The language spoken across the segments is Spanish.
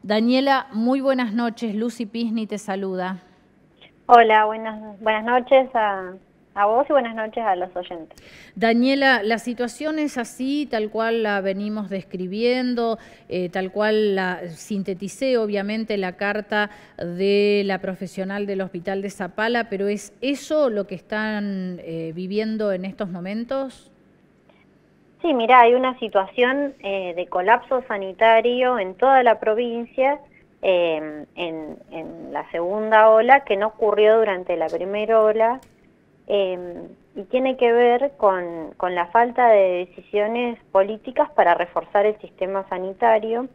Daniela, muy buenas noches. Lucy Pisni te saluda. Hola, buenas noches a vos y buenas noches a los oyentes. Daniela, la situación es así, tal cual la venimos describiendo, tal cual la sinteticé, obviamente, la carta de la profesional del Hospital de Zapala, pero ¿es eso lo que están viviendo en estos momentos? Sí, mira, hay una situación de colapso sanitario en toda la provincia en la segunda ola que no ocurrió durante la primera ola y tiene que ver con la falta de decisiones políticas para reforzar el sistema sanitario,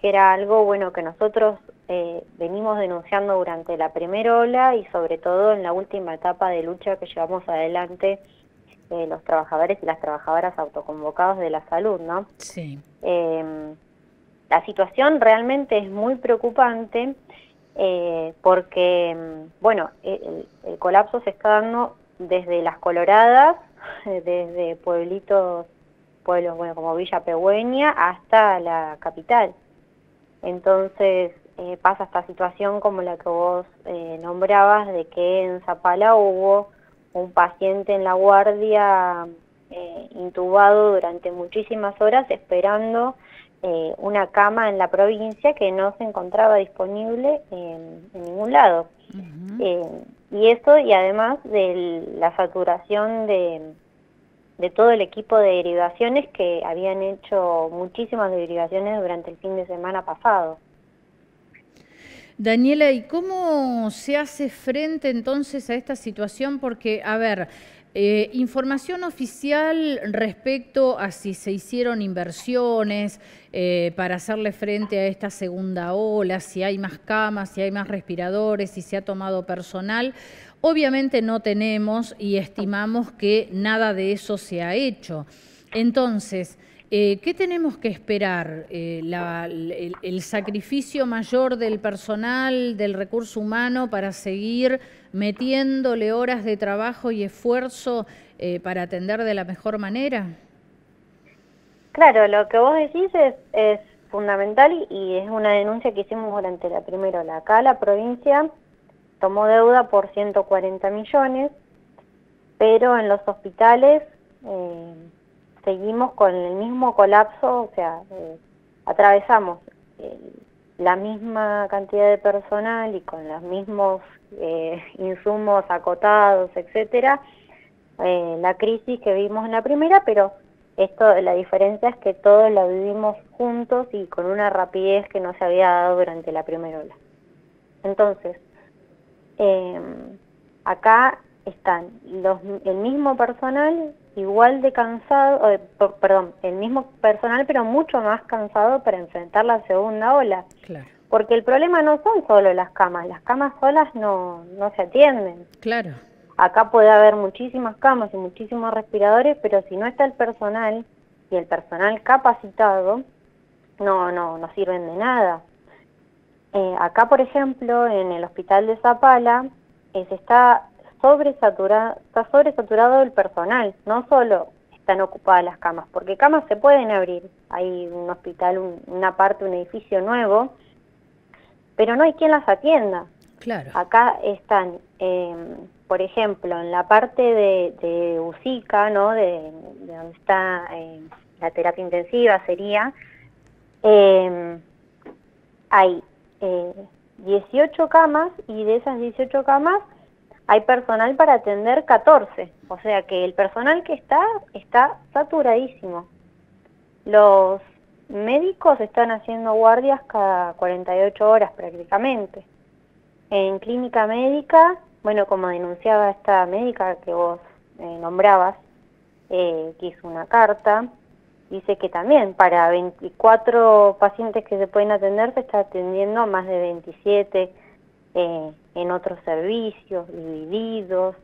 que era algo bueno que nosotros venimos denunciando durante la primera ola y sobre todo en la última etapa de lucha que llevamos adelante los trabajadores y las trabajadoras autoconvocados de la salud, ¿no? Sí. Eh, la situación realmente es muy preocupante porque, bueno, el colapso se está dando desde Las Coloradas, desde pueblos, bueno, como Villa Pegüeña, hasta la capital. Entonces pasa esta situación como la que vos nombrabas, de que en Zapala hubo un paciente en la guardia intubado durante muchísimas horas esperando una cama en la provincia que no se encontraba disponible en ningún lado. Ujú. Eh, y eso, y además de la saturación de todo el equipo de derivaciones que habían hecho muchísimas derivaciones durante el fin de semana pasado. Daniela, ¿y cómo se hace frente entonces a esta situación? Porque, a ver, información oficial respecto a si se hicieron inversiones para hacerle frente a esta segunda ola, si hay más camas, si hay más respiradores, si se ha tomado personal. Obviamente no tenemos y estimamos que nada de eso se ha hecho. Entonces, ¿qué tenemos que esperar? El sacrificio mayor del personal, del recurso humano para seguir metiéndole horas de trabajo y esfuerzo para atender de la mejor manera? Claro, lo que vos decís es fundamental y es una denuncia que hicimos durante la primera ola. Acá la provincia tomó deuda por 140 millones, pero en los hospitales eh, seguimos con el mismo colapso, o sea, atravesamos eh, la misma cantidad de personal y con los mismos insumos acotados, etcétera, la crisis que vimos en la primera, pero la diferencia es que todos la vivimos juntos y con una rapidez que no se había dado durante la primera ola. Entonces, eh, acá están el mismo personal igual de cansado, perdón, el mismo personal pero mucho más cansado para enfrentar la segunda ola, Claro, porque el problema no son solo las camas solas no se atienden. claro. Acá puede haber muchísimas camas y muchísimos respiradores, pero si no está el personal y el personal capacitado, no sirven de nada. Acá, por ejemplo, en el hospital de Zapala, está sobresaturado el personal, no solo están ocupadas las camas, porque camas se pueden abrir, hay un hospital, una parte, un edificio nuevo, pero no hay quien las atienda. Claro. Acá están, por ejemplo, en la parte de UCICA, ¿no? De donde está la terapia intensiva sería, eh, hay 18 camas y de esas 18 camas hay personal para atender 14. O sea que el personal que está saturadísimo. Los médicos están haciendo guardias cada 48 horas prácticamente. En clínica médica, bueno, como denunciaba esta médica que vos nombrabas, que hizo una carta, dice que también para 24 pacientes que se pueden atender se está atendiendo a más de 27 en otros servicios divididos.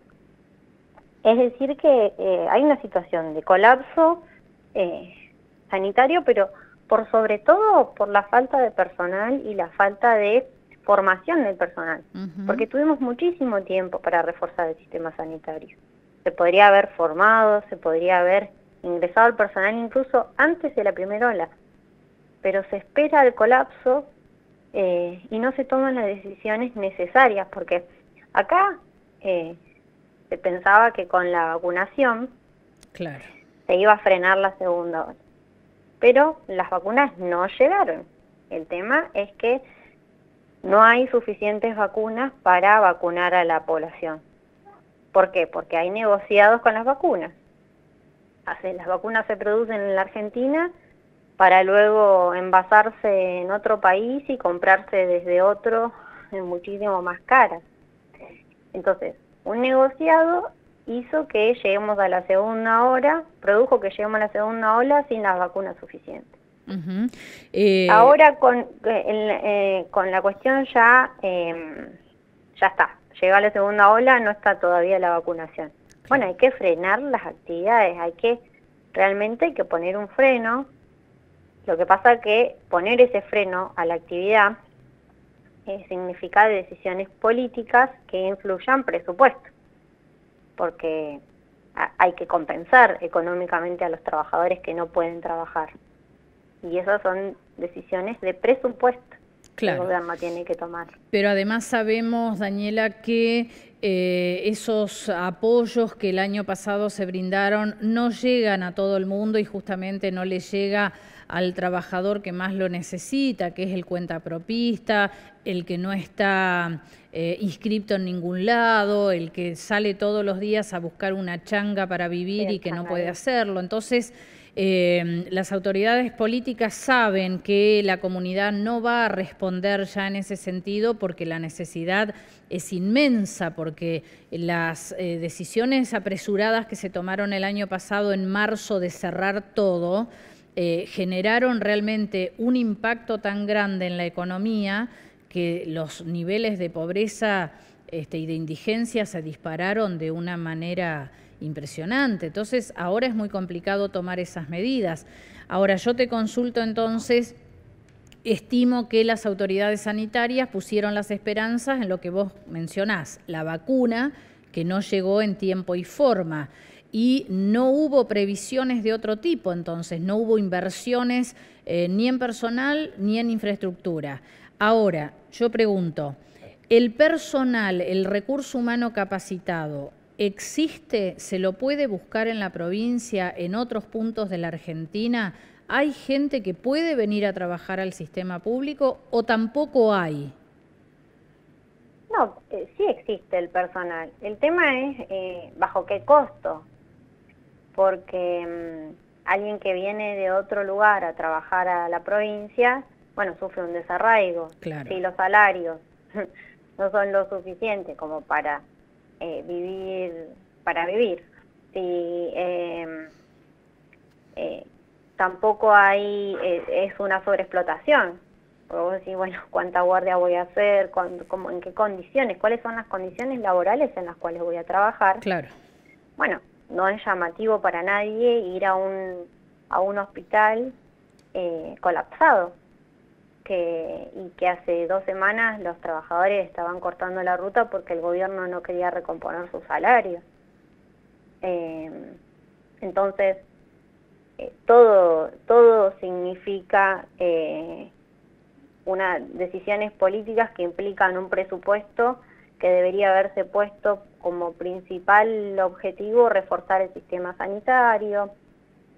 Es decir que hay una situación de colapso eh, sanitario, pero por sobre todo por la falta de personal y la falta de formación del personal, Ujú. porque tuvimos muchísimo tiempo para reforzar el sistema sanitario. Se podría haber formado, se podría haber ingresado el personal incluso antes de la primera ola, pero se espera el colapso y no se toman las decisiones necesarias, porque acá se pensaba que con la vacunación Claro. se iba a frenar la segunda ola, pero las vacunas no llegaron. El tema es que no hay suficientes vacunas para vacunar a la población. ¿Por qué? Porque hay negociados con las vacunas. Las vacunas se producen en la Argentina para luego envasarse en otro país y comprarse desde otro muchísimo más caras. Entonces, un negociado hizo que lleguemos a la segunda ola, produjo que lleguemos a la segunda ola sin las vacunas suficientes. Uh-huh. Ahora con la cuestión ya está, llegó a la segunda ola, no está todavía la vacunación. Claro. Bueno, hay que frenar las actividades, realmente hay que poner un freno. Lo que pasa es que poner ese freno a la actividad significa decisiones políticas que influyan presupuesto, porque hay que compensar económicamente a los trabajadores que no pueden trabajar. Y esas son decisiones de presupuesto. Claro. Que el gobierno tiene que tomar. Pero además sabemos, Daniela, que esos apoyos que el año pasado se brindaron no llegan a todo el mundo y justamente no le llega al trabajador que más lo necesita, que es el cuentapropista, el que no está inscripto en ningún lado, el que sale todos los días a buscar una changa para vivir y que no puede hacerlo. Entonces, las autoridades políticas saben que la comunidad no va a responder ya en ese sentido porque la necesidad es inmensa, porque las decisiones apresuradas que se tomaron el año pasado en marzo de cerrar todo generaron realmente un impacto tan grande en la economía que los niveles de pobreza y de indigencia se dispararon de una manera impresionante. Entonces, ahora es muy complicado tomar esas medidas. Ahora, yo te consulto entonces, estimo que las autoridades sanitarias pusieron las esperanzas en lo que vos mencionás, la vacuna, que no llegó en tiempo y forma. Y no hubo previsiones de otro tipo, entonces, no hubo inversiones ni en personal ni en infraestructura. Ahora, yo pregunto, ¿el personal, el recurso humano capacitado, existe, se lo puede buscar en la provincia, en otros puntos de la Argentina? ¿Hay gente que puede venir a trabajar al sistema público o tampoco hay? No, sí existe el personal. El tema es bajo qué costo, porque alguien que viene de otro lugar a trabajar a la provincia, bueno, sufre un desarraigo. Claro. Si los salarios no son lo suficiente como para vivir. Si tampoco hay, es una sobreexplotación. Porque vos decís, bueno, ¿cuánta guardia voy a hacer? ¿En qué condiciones? ¿Cuáles son las condiciones laborales en las cuales voy a trabajar? Claro. Bueno, no es llamativo para nadie ir a un hospital colapsado. Y que hace 2 semanas los trabajadores estaban cortando la ruta porque el gobierno no quería recomponer sus salarios. Entonces, todo significa decisiones políticas que implican un presupuesto que debería haberse puesto como principal objetivo reforzar el sistema sanitario,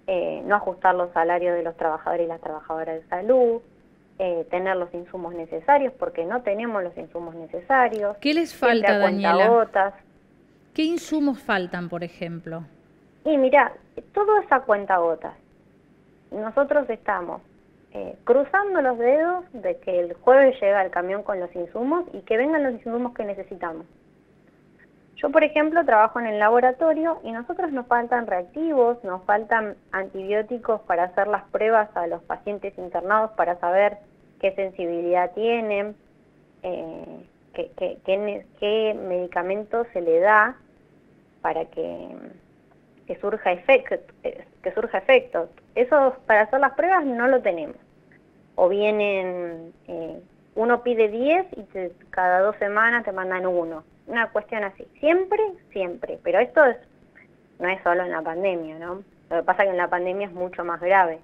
no ajustar los salarios de los trabajadores y las trabajadoras de salud, tener los insumos necesarios, porque no tenemos los insumos necesarios. ¿Qué les falta, Daniela? ¿Qué insumos faltan, por ejemplo? Y mira, todo es a cuentagotas. Nosotros estamos cruzando los dedos de que el jueves llega el camión con los insumos y que vengan los insumos que necesitamos. Yo, por ejemplo, trabajo en el laboratorio y nosotros nos faltan reactivos, nos faltan antibióticos para hacer las pruebas a los pacientes internados para saber qué sensibilidad tienen, qué medicamento se le da para que surja efecto. Eso para hacer las pruebas no lo tenemos. O vienen, uno pide 10 y cada 2 semanas te mandan uno. Una cuestión así, siempre, pero esto no es solo en la pandemia, ¿no? Lo que pasa es que en la pandemia es mucho más grave.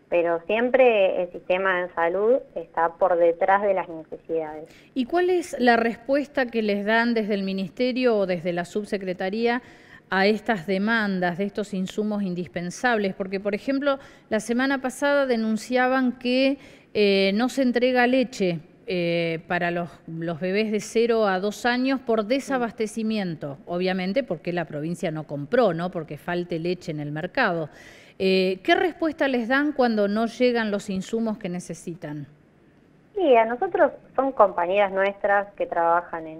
pero siempre el sistema de salud está por detrás de las necesidades. ¿Y cuál es la respuesta que les dan desde el Ministerio o desde la Subsecretaría a estas demandas de estos insumos indispensables? Porque, por ejemplo, la semana pasada denunciaban que no se entrega leche para los bebés de 0 a 2 años por desabastecimiento, obviamente porque la provincia no compró, ¿no? Porque falte leche en el mercado. ¿Qué respuesta les dan cuando no llegan los insumos que necesitan? Sí, a nosotros son compañeras nuestras que trabajan en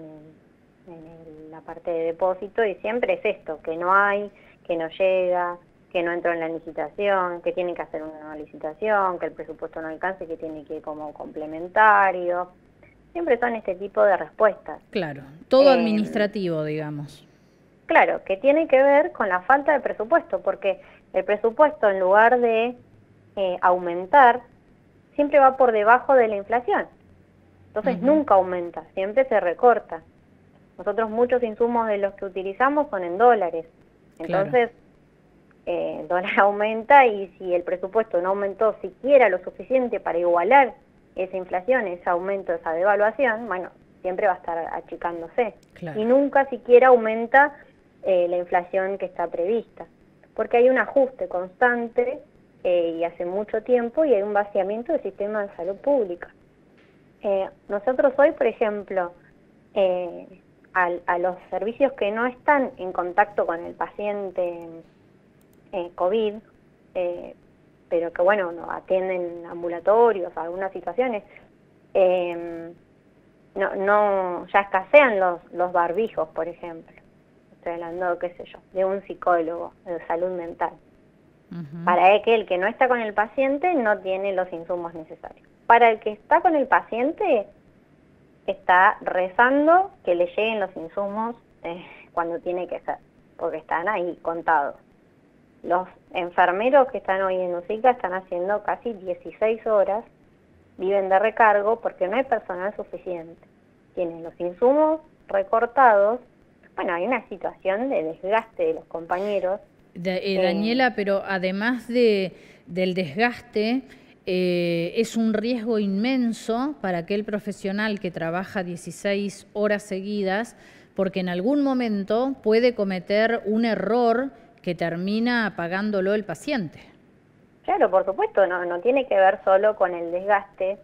la parte de depósito y siempre es esto, que no hay, que no llega, que no entró en la licitación, que tienen que hacer una nueva licitación, que el presupuesto no alcance, que tiene que ir como complementario. Siempre son este tipo de respuestas. Claro, todo administrativo, digamos. Claro, que tiene que ver con la falta de presupuesto, porque el presupuesto, en lugar de aumentar, siempre va por debajo de la inflación. Entonces nunca aumenta, siempre se recorta. Nosotros muchos insumos de los que utilizamos son en dólares. Entonces, el dólar aumenta y si el presupuesto no aumentó siquiera lo suficiente para igualar esa inflación, ese aumento, esa devaluación, bueno, siempre va a estar achicándose. Claro. Y nunca siquiera aumenta la inflación que está prevista, porque hay un ajuste constante y hace mucho tiempo y hay un vaciamiento del sistema de salud pública. Nosotros hoy, por ejemplo, a los servicios que no están en contacto con el paciente COVID, pero que bueno, no atienden ambulatorios, algunas situaciones, ya escasean los barbijos, por ejemplo. Estoy hablando, qué sé yo, de un psicólogo de salud mental. Para aquel que no está con el paciente no tiene los insumos necesarios. Para el que está con el paciente está rezando que le lleguen los insumos cuando tiene que ser, porque están ahí contados. Los enfermeros que están hoy en USICA están haciendo casi 16 horas, viven de recargo porque no hay personal suficiente. Tienen los insumos recortados. Bueno, hay una situación de desgaste de los compañeros. Daniela, pero además del desgaste, es un riesgo inmenso para aquel profesional que trabaja 16 horas seguidas, porque en algún momento puede cometer un error que termina pagándolo el paciente. Claro, por supuesto, no tiene que ver solo con el desgaste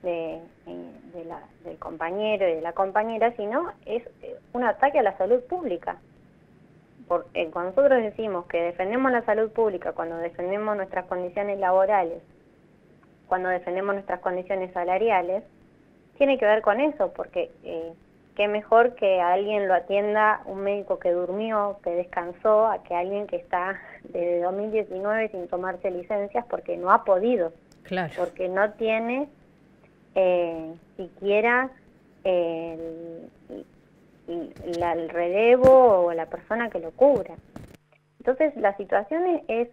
del compañero y de la compañera, sino es un ataque a la salud pública. Porque cuando nosotros decimos que defendemos la salud pública, cuando defendemos nuestras condiciones laborales, cuando defendemos nuestras condiciones salariales, tiene que ver con eso, porque qué mejor que a alguien lo atienda un médico que durmió, que descansó, a que alguien que está desde 2019 sin tomarse licencias porque no ha podido, claro, porque no tiene siquiera el relevo o la persona que lo cubra. Entonces la situación es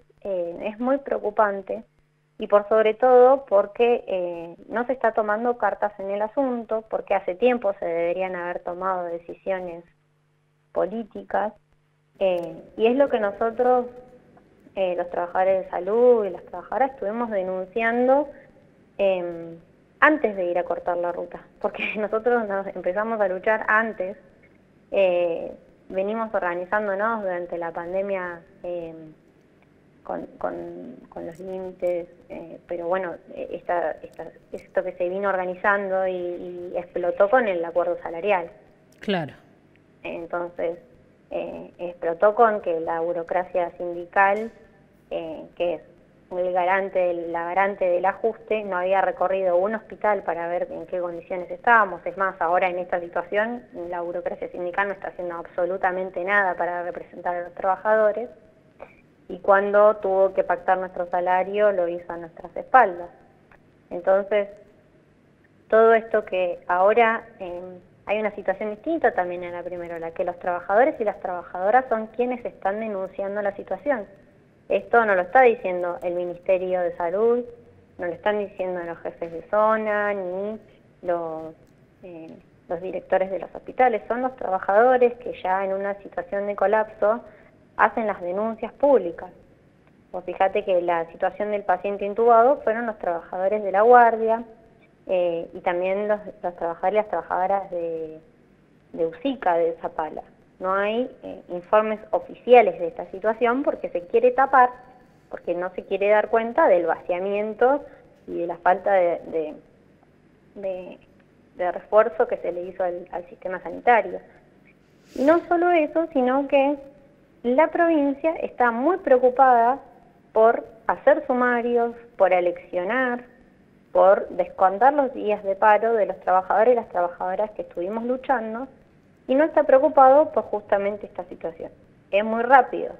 muy preocupante y por sobre todo porque no se está tomando cartas en el asunto, porque hace tiempo se deberían haber tomado decisiones políticas y es lo que nosotros, los trabajadores de salud y las trabajadoras, estuvimos denunciando antes de ir a cortar la ruta, porque nosotros nos empezamos a luchar antes. Venimos organizándonos durante la pandemia con los límites, pero bueno, esto que se vino organizando y explotó con el acuerdo salarial. Claro. Entonces, explotó con que la burocracia sindical, que es la garante del ajuste, no había recorrido un hospital para ver en qué condiciones estábamos. Es más, ahora en esta situación la burocracia sindical no está haciendo absolutamente nada para representar a los trabajadores y cuando tuvo que pactar nuestro salario lo hizo a nuestras espaldas. Entonces, todo esto que ahora hay una situación distinta también en la primera ola, que los trabajadores y las trabajadoras son quienes están denunciando la situación. Esto no lo está diciendo el Ministerio de Salud, no lo están diciendo los jefes de zona, ni los directores de los hospitales. Son los trabajadores que ya en una situación de colapso hacen las denuncias públicas. Vos fíjate que la situación del paciente intubado fueron los trabajadores de la guardia y también los trabajadores y las trabajadoras de USICA de Zapala. No hay informes oficiales de esta situación porque se quiere tapar, porque no se quiere dar cuenta del vaciamiento y de la falta de refuerzo que se le hizo al sistema sanitario. Y no solo eso, sino que la provincia está muy preocupada por hacer sumarios, por aleccionar, por descontar los días de paro de los trabajadores y las trabajadoras que estuvimos luchando, y no está preocupado por justamente esta situación. Es muy rápido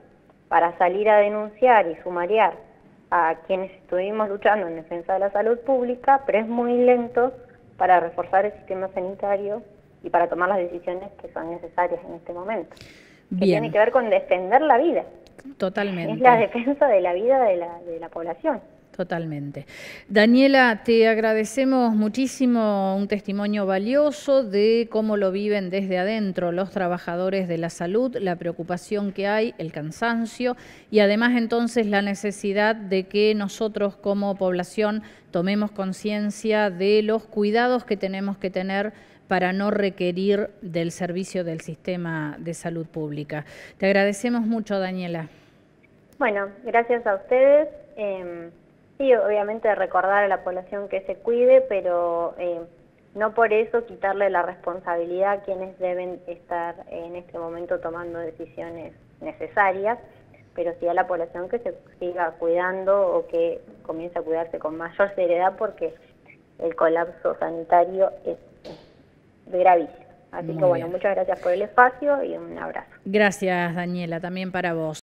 para salir a denunciar y sumariar a quienes estuvimos luchando en defensa de la salud pública, pero es muy lento para reforzar el sistema sanitario y para tomar las decisiones que son necesarias en este momento. Bien. Que tiene que ver con defender la vida. Totalmente. Es la defensa de la vida de la población. Totalmente. Daniela, te agradecemos muchísimo un testimonio valioso de cómo lo viven desde adentro los trabajadores de la salud, la preocupación que hay, el cansancio y además entonces la necesidad de que nosotros como población tomemos conciencia de los cuidados que tenemos que tener para no requerir del servicio del sistema de salud pública. Te agradecemos mucho, Daniela. Bueno, gracias a ustedes. Sí, obviamente recordar a la población que se cuide, pero no por eso quitarle la responsabilidad a quienes deben estar en este momento tomando decisiones necesarias, pero sí a la población que se siga cuidando o que comience a cuidarse con mayor seriedad porque el colapso sanitario es gravísimo. Así que bueno, muchas gracias por el espacio y un abrazo. Gracias, Daniela, también para vos.